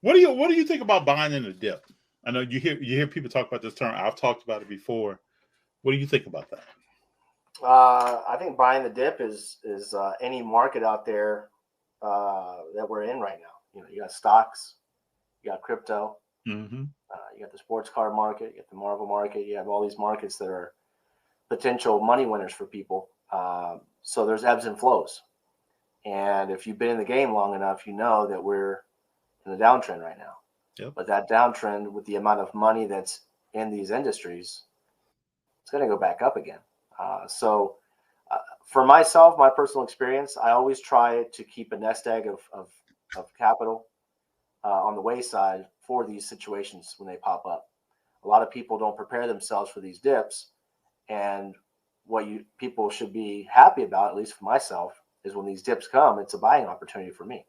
What do you think about buying in a dip? I know you hear people talk about this term. I've talked about it before. What do you think about that? I think buying the dip is any market out there that we're in right now. You got stocks, you got crypto, Mm-hmm. you got the sports car market, you got the Marvel market. You have all these markets that are potential money winners for people. So there's ebbs and flows. And if you've been in the game long enough, you know that we're in a downtrend right now. Yep. But that downtrend, with the amount of money that's in these industries, it's going to go back up again. So for myself, my personal experience, I always try to keep a nest egg of capital on the wayside for these situations when they pop up. A lot of people don't prepare themselves for these dips, and what you people should be happy about, at least for myself, is when these dips come, it's a buying opportunity for me,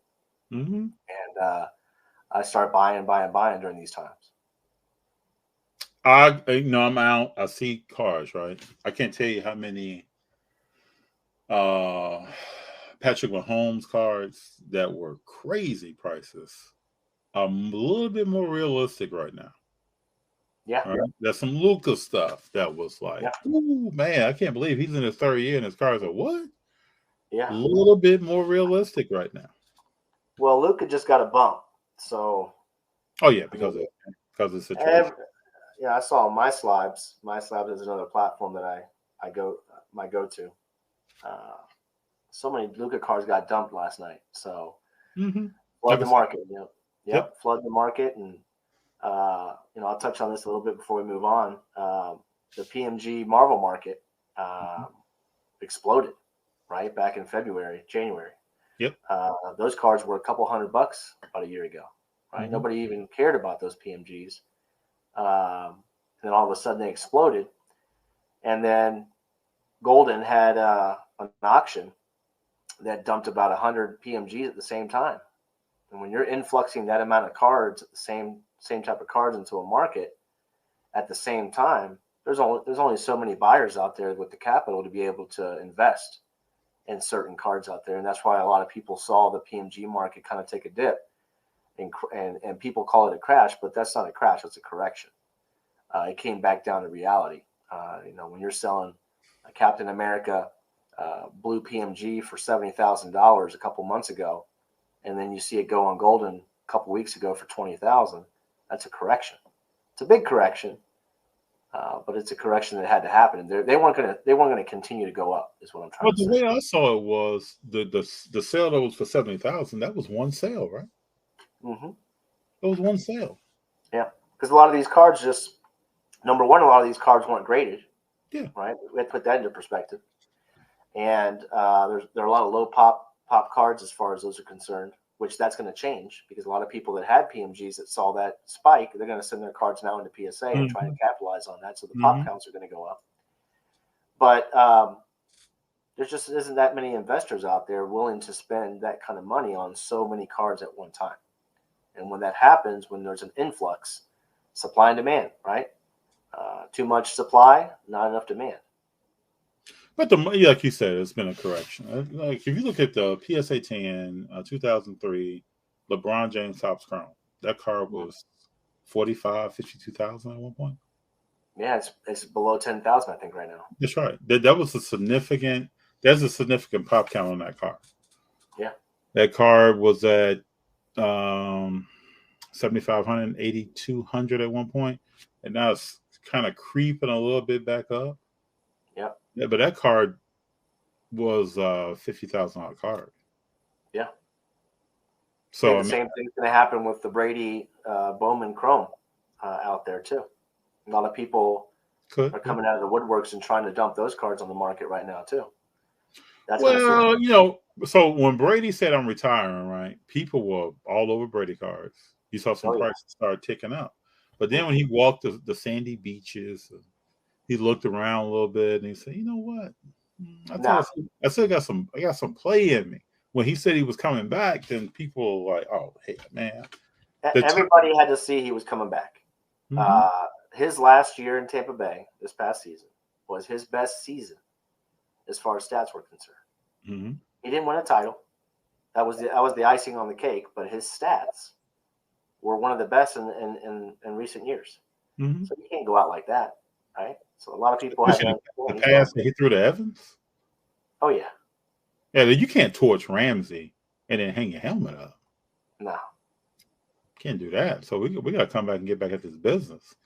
Mm-hmm. and I start buying during these times. I'm out. I see cars. Right. I can't tell you how many uh Patrick Mahomes cards that were crazy prices. I'm a little bit more realistic right now. Yeah, All right. There's some Luca stuff that was like, yeah, ooh, man, I can't believe he's in his third year and his cars are what? A yeah. little bit more realistic right now. Well, Luca just got a bump, so Oh yeah, I mean, because of the situation. every, yeah, I saw my slabs. My slabs is another platform that I go my go to. Uh, so many Luca cars got dumped last night, so Mm-hmm. flood Never the saw. market. Yep. Yep, flood the market, and I'll touch on this a little bit before we move on. The PMG Marvel market Mm-hmm. um, exploded right back in February, January. Yep. Those cars were a couple $100 about a year ago, right? Mm-hmm. Nobody even cared about those PMGs. And then all of a sudden they exploded. And then Golden had an auction that dumped about 100 PMGs at the same time. And when you're influxing that amount of cards, same type of cards into a market at the same time, there's only so many buyers out there with the capital to be able to invest in certain cards out there, and that's why a lot of people saw the PMG market kind of take a dip, and people call it a crash, but that's not a crash; it's a correction. It came back down to reality. When you're selling a Captain America blue PMG for $70,000 a couple months ago, and then you see it go on Golden a couple weeks ago for 20,000, that's a correction. It's a big correction, but it's a correction that had to happen. And they weren't gonna continue to go up. Is what I'm trying Well, to the say. way I saw it was the sale that was for 70,000. That was one sale, right? Hmm. It was one sale. Yeah, because a lot of these cards just number one, a lot of these cards weren't graded, Yeah. right? We had to put that into perspective. And there are a lot of low pop cards as far as those are concerned, which that's going to change because a lot of people that had PMGs that saw that spike, they're going to send their cards now into PSA and try to Mm-hmm. capitalize on that. So the pop Mm-hmm. counts are going to go up. But there just isn't that many investors out there willing to spend that kind of money on so many cards at one time. And when that happens, when there's an influx, supply and demand, right? Too much supply, not enough demand. But like you said, it's been a correction. Like if you look at the PSA 10, 2003, LeBron James Topps Chrome, that card Mm. was 45, 52,000 at one point. Yeah, it's below 10,000, I think, right now. That's right. That was a significant. There's a significant pop count on that card. Yeah, That card was at um 7,500, 8,200 at one point, and now it's kind of creeping a little bit back up. yeah, Yeah, but that card was $50,000 card. yeah. I So think I the mean, same thing's going to happen with the Brady Bowman Chrome out there too. A lot of people could are yeah. coming out of the woodworks and trying to dump those cards on the market right now too. That's going to swing. Well, so when Brady said I'm retiring, right? People were all over Brady cards. You saw some Oh yeah. prices start ticking up, but then when Hmm. he walked the sandy beaches, he looked around a little bit and he said, "You know what? Now, I still got some. I got some play in me." When he said he was coming back, then people were like, "Oh, hey, man, the top." everybody had to see he was coming back. Mm-hmm, Uh, his last year in Tampa Bay, this past season, was his best season as far as stats were concerned. mm-hmm. He didn't win a title. That was the icing on the cake. But his stats, were one of the best in recent years. Mm-hmm. So you can't go out like that, right? So a lot of people had the pass that he threw to Evans. Oh yeah. Yeah, you can't torch Ramsey and then hang your helmet up. No. Can't do that. So we got to come back and get back at this business.